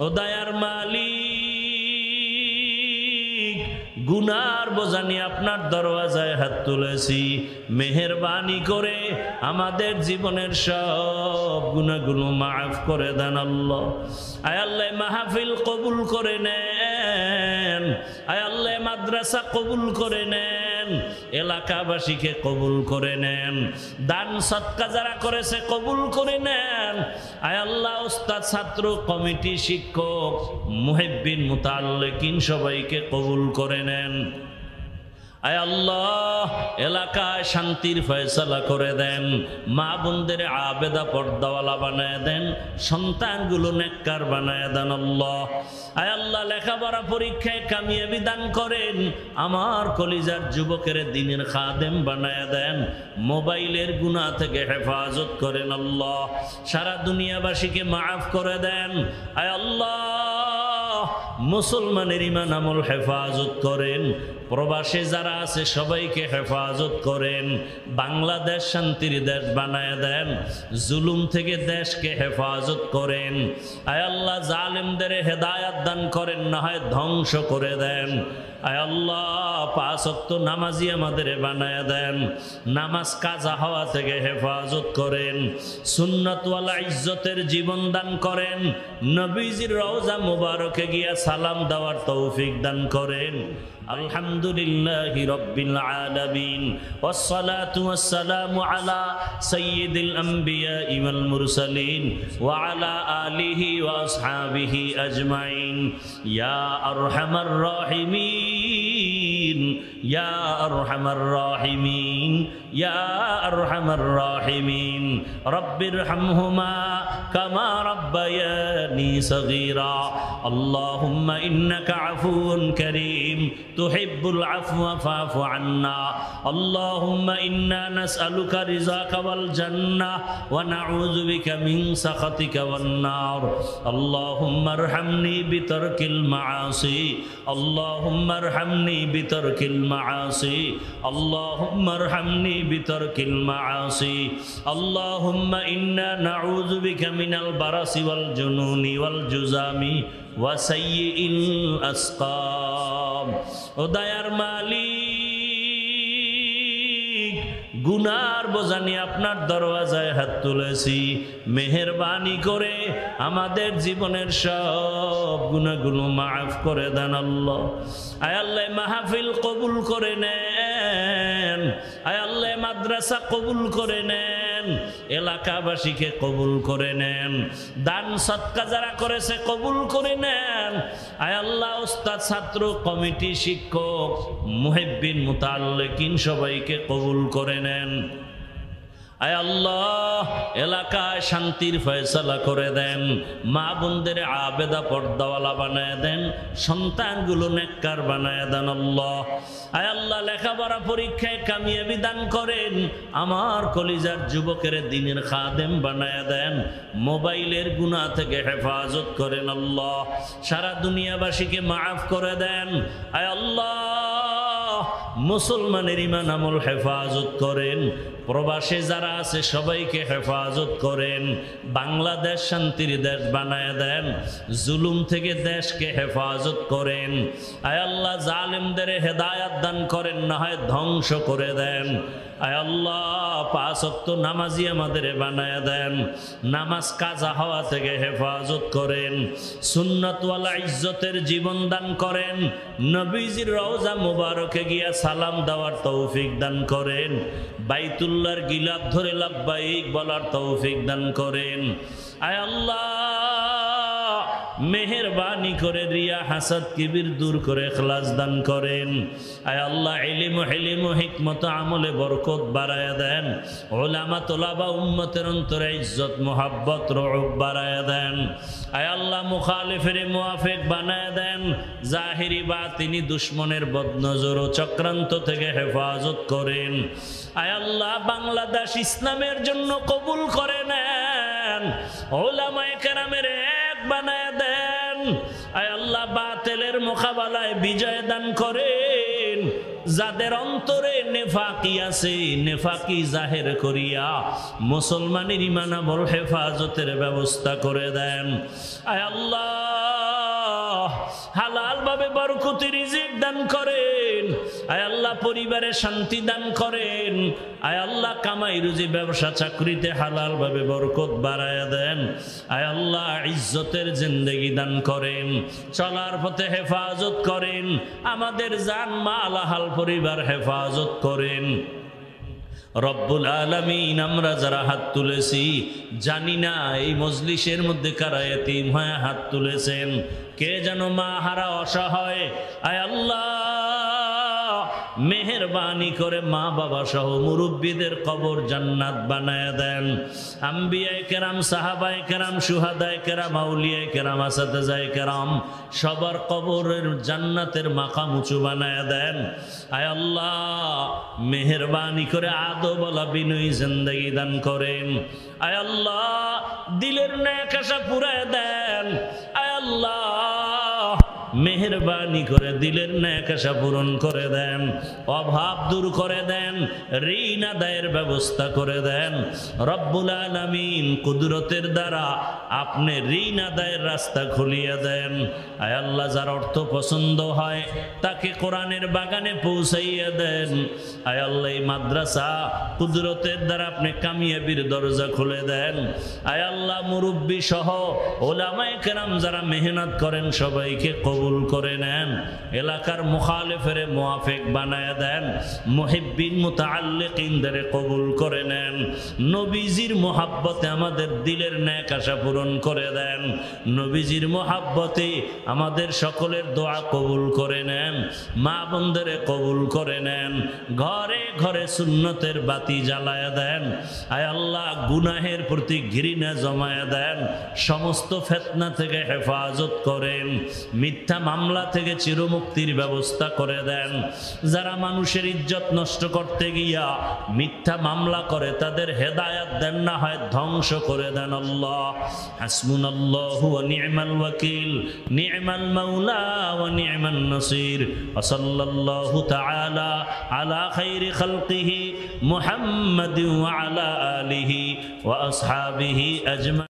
ও দয়ার মালিক, গুনার বোঝা নিয়ে আপনার দরওয়াজায় হাত তুলেছি, মেহেরবানি করে আমাদের জীবনের সব গুনাহগুলো মাফ করে দেন আল্লাহ। আয় আল্লাহ মাহফিল কবুল করে নেন, আয় আল্লাহ মাদ্রাসা কবুল করে নেন, এলাকাবাসীকে কবুল করে নেন, দান সদকা যারা করেছে কবুল করে নেন। আয় আল্লাহ উস্তাদ, ছাত্র, কমিটি, শিক্ষক, মুহিব্বিন, মুতাআল্লিকিন সবাইকে কবুল করে নেন। আয় আল্লাহ এলাকায় শান্তির ফয়সালা করে দেন, মা বোনদের আবেদা পর্দাওয়ালা বানায় দেন, সন্তানগুলো নেককার বানায় দেন আল্লাহ। আয় আল্লাহ লেখাপড়া পরীক্ষায় কামিয়াবি দান করেন, আমার কলিজার যুবকের দ্বীনের খাদেম বানায় দেন, মোবাইলের গুনাহ থেকে হেফাজত করেন আল্লাহ, সারা দুনিয়াবাসীকে মাফ করে দেন। আয় আল্লাহ মুসলমানের ঈমান আমল হেফাজত করেন, প্রবাসে যারা আছে সবাইকে হেফাজত করেন, বাংলাদেশ শান্তির দেশ বানায় দেন, জুলুম থেকে দেশকে হেফাজত করেন। আয় আল্লাহ জালেমদের হেদায়াত দান করেন, না হয় ধ্বংস করে দেন। আয় আল্লাহ পাঁচ ওয়াক্ত নামাজি আমাদের বানায় দেন, নামাজ কাজা হওয়া থেকে হেফাজত করেন, সুন্নতওয়ালা ইজ্জতের জীবন দান করেন, নবীজির রওজা মুবারকে গিয়া সালাম দেওয়ার তৌফিক দান করেন। আলহামদুলিল্লাহি রাব্বিল আলামিন, ওয়াসসালাতু ওয়াসসালামু আলা সাইয়্যিদিল আমবিয়া ওয়াল মুরসালিন ওয়া আলা আলিহি ওয়া আসহাবিহি আজমাইন। ইয়া আরহামার রাহিমিন, ইয়া আরহামার রাহিমিন, ইয়া আরহামার রাহিমিন। রব্বিরহামহুমা কামা রাব্বায়ানি সগীরা। আল্লাহুম্মা ইন্নাকা আফুউন কারীম তুহিব্বুল আফওয়া ফা'ফু আন্না। আল্লাহুম্মা ইন্না নাসআলুকা রিযাকা ওয়াল জান্নাহ ওয়া নাউযু বিকা মিন সাখাতিকা ওয়ান নার। আল্লাহুম্মা আরহামনি বিতারকিল মাআসি, আল্লাহুম্মা আরহামনি বিতারকিল মাআসি, আল্লাহুম্মা আরহামনি বিতারকিল মাআসি। আল্লাহুম্মা ইন্না নাউযু বিকা মিনাল বারাসি ওয়াল জুনুনি ওয়াল জুযামি ওয়া সাইয়্যিল আসকাম। ও দয়ার মালিক, গুনার বোঝা নিয়ে আপনার দরওয়াজায় হাত তুলেছি, মেহেরবানি করে আমাদের জীবনের সব গুনাহগুলো মাফ করে দেন আল্লাহ। আয় আল্লাহ মাহফিল কবুল করে নেন, আয় আল্লাহ মাদ্রাসা কবুল করে নেন, এলাকাবাসীকে কবুল করে নেন, দান সদকা যারা করেছে কবুল করে নেন। আয় আল্লাহ উস্তাদ, ছাত্র, কমিটি, শিক্ষক, মুহিব্বিন, মুতাআল্লিকিন সবাইকে কবুল করে নেন। আয় আল্লাহ এলাকায় শান্তির ফয়সালা করে দেন, মা বোনদের আবেদা পর্দাওয়ালা বানায় দেন, সন্তানগুলো নেককার বানায় দেন আল্লাহ। আয় আল্লাহ লেখাপড়া পরীক্ষায় কামিয়াবি দান করেন, আমার কলিজার যুবকের দ্বীনের খাদেম বানায় দেন, মোবাইলের গুনাহ থেকে হেফাজত করেন আল্লাহ, সারা দুনিয়াবাসীকে মাফ করে দেন। আয় আল্লাহ মুসলমানের ঈমান আমল হেফাজত করেন, প্রবাসে যারা আছে সবাইকে হেফাজত করেন, বাংলাদেশ শান্তির দেশ বানায় দেন, জুলুম থেকে দেশকে হেফাজত করেন। আয় আল্লাহ জালেমদের হেদায়াত দান করেন, না হয় ধ্বংস করে দেন। আয় আল্লাহ পাঁচ ওয়াক্ত নামাজি আমাদের বানায় দেন, নামাজ কাজা হওয়া থেকে হেফাজত করেন, সুন্নতওয়ালা ইজ্জতের জীবন দান করেন, নবীজির রওজা মুবারকে গিয়া সালাম দেওয়ার তৌফিক দান করেন, বাইতুল্লাহর গিলাফ ধরে লাব্বাইক বলার তৌফিক দান করেন। আয় আল্লাহ মেহেরবানি করে রিয়া হাসাদ কিবির দূর করে ইখলাস দান করেন। আয় আল্লাহ ইলম হিলম হিকমত আমলে বরকত বাড়ায়া দেন, উলামা তোলাবা উম্মতের অন্তরে ইজ্জত মোহাব্বত রউব বাড়ায়া দেন। আয় আল্লাহ মুখালিফের মুওয়াফিক বানায়া দেন, জাহিরি বাতিনি দুশ্মনের বদনজর ও চক্রান্ত থেকে হেফাজত করেন। আয় আল্লাহ বাংলাদেশ ইসলামের জন্য কবুল করে নেন, উলামায়ে কেরামের এক বানায়া দেন। আয় আল্লাহ বাতিলের মোকাবেলায় বিজয় দান করেন, যাদের অন্তরে নেফাকি আছে নেফাকি জাহের করিয়া মুসলমানের ঈমান আমল হেফাজতের ব্যবস্থা করে দেন। আয় আল্লাহ ভাবে বরকতি রিজিক দান করেন। আয় আল্লাহ পরিবারে শান্তি দান করেন। আয় আল্লাহ কামাই রুজি ব্যবসা চাকরিতে হালাল ভাবে বরকত বাড়ায়া দেন। আয় আল্লাহ ইজ্জতের জিন্দেগি দান করেন, চলার পথে হেফাজত করেন, আমাদের জান মাল আহাল পরিবার হেফাজত করেন। রব্বুল আলামিন আমরা যারা হাত তুলেছি জানি না এই মজলিসের মধ্যে কারা এতিম হয়ে হাত তুলেছেন, কে যেন মা হারা অসহায়। আয় আল্লাহ মেহেরবানি করে মা বাবা সহ মুরব্বীদের কবর জান্নাত বানায় দেন। আম্বিয়ায়ে কেরাম, সাহাবায়ে কেরাম, শুহাদায়ে কেরাম, আউলিয়ায়ে কেরাম, আসাতেজায়ে কেরাম সবার কবরের জান্নাতের মাকাম উঁচু বানায় দেন। আয় আল্লাহ মেহেরবানি করে আদবওয়ালা বিনয়ী জিন্দেগি দান করেন। আয় আল্লাহ দিলের নেক আশা পুরায় দেন। আয় আল্লাহ মেহেরবানি করে দিলের নেক আশা পূরণ করে দেন, অভাব দূর করে দেন, ঋণ আদায়ের ব্যবস্থা করে দেন। রব্বুল আলামিন কুদরতের দ্বারা আপনি ঋণ আদায়ের রাস্তা খুলিয়ে দেন। আয় আল্লাহ যার অর্থ পছন্দ হয় তাকে কোরআনের বাগানে পৌঁছাইয়া দেন। আয় আল্লাহ এই মাদ্রাসা কুদরতের দ্বারা আপনি কামিয়াবির দরজা খুলে দেন। আয় আল্লাহ মুরব্বী সহ ওলামায়ে কেরাম যারা মেহনত করেন সবাইকে কবুল করে নেন। এলাকার মুখালিফের মুআফিক বানায় দেন। মুহিব্বিন মুতাআল্লিকিনদের কবুল করে নেন। নবীজির মোহাব্বতে আমাদের দিলের নেক আশা পূরণ করে দেন। নবীজির মোহাব্বতে আমাদের সকলের দোয়া কবুল করে নেন। মা বোনদের কবুল করে নেন। ঘরে ঘরে সুন্নতের বাতি জ্বালায়া দেন। আয় আল্লাহ গুনাহের প্রতি ঘৃণা জমায়া দেন। সমস্ত ফিতনা থেকে হেফাজত করেন। মিথ্যা মামলা থেকে চিরমুক্তির ব্যবস্থা করে দেন। যারা মানুষের ইজ্জত নষ্ট করতে গিয়া মিথ্যা মামলা করে তাদের হেদায়াত দেন, না হয় ধ্বংস করে দেন। আল্লাহ হাসবুনাল্লাহু ওয়া নি'মাল ওয়াকিল, নি'মাল মাওলা ওয়া নি'মান নাসির। ওয়া সাল্লাল্লাহু তাআলা আলা খাইরি খালকিহি মুহাম্মাদিন ওয়া আলা আলিহি ওয়া আসহাবিহি আজমাইন।